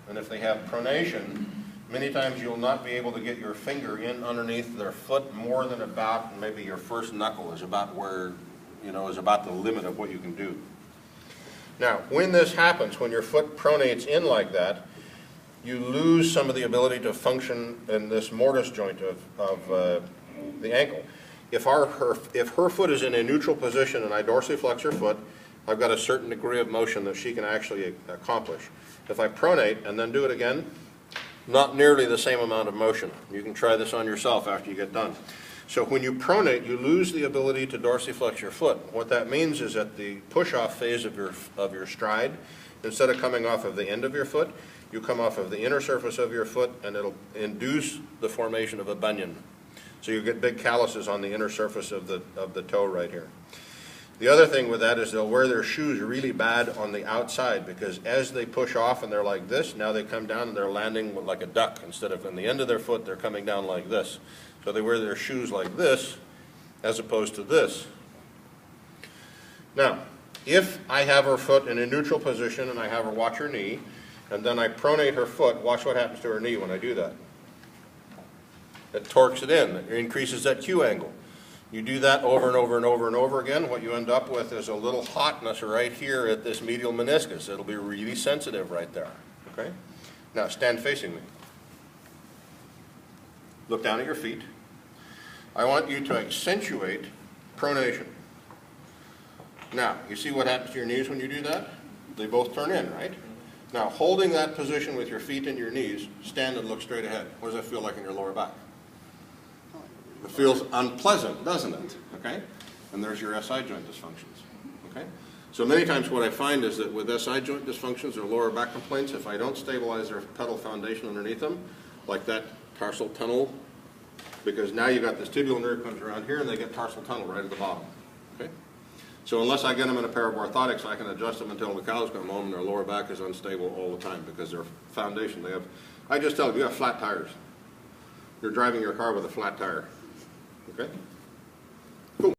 and if they have pronation, many times you'll not be able to get your finger in underneath their foot more than about maybe your first knuckle is about where, is about the limit of what you can do. Now, when this happens, when your foot pronates in like that, you lose some of the ability to function in this mortise joint of the ankle. If her foot is in a neutral position and I dorsiflex her foot, I've got a certain degree of motion that she can actually accomplish. If I pronate and then do it again, not nearly the same amount of motion. You can try this on yourself after you get done. So when you pronate, you lose the ability to dorsiflex your foot. What that means is that the push-off phase of your stride, instead of coming off of the end of your foot, you come off of the inner surface of your foot, and it'll induce the formation of a bunion. So you get big calluses on the inner surface of the toe right here. The other thing with that is they'll wear their shoes really bad on the outside, because as they push off and they're like this, now they come down and they're landing like a duck. Instead of on the end of their foot, they're coming down like this. So they wear their shoes like this as opposed to this. Now, if I have her foot in a neutral position and I have her watch her knee, and then I pronate her foot, watch what happens to her knee when I do that. It torques it in. It increases that Q angle. You do that over and over and over and over again, what you end up with is a little hotness right here at this medial meniscus. It'll be really sensitive right there. Okay? Now stand facing me. Look down at your feet. I want you to accentuate pronation. Now, you see what happens to your knees when you do that? They both turn in, right? Now, holding that position with your feet and your knees, stand and look straight ahead. What does that feel like in your lower back? It feels unpleasant, doesn't it? Okay? And there's your SI joint dysfunctions. Okay? So many times what I find is that with SI joint dysfunctions or lower back complaints, if I don't stabilize their pedal foundation underneath them, like that tarsal tunnel, because now you've got this tibial nerve comes around here and they get tarsal tunnel right at the bottom. Okay? So unless I get them in a pair of orthotics, I can adjust them until the cows come home and their lower back is unstable all the time because their foundation, I just tell them, you have flat tires. You're driving your car with a flat tire. Okay?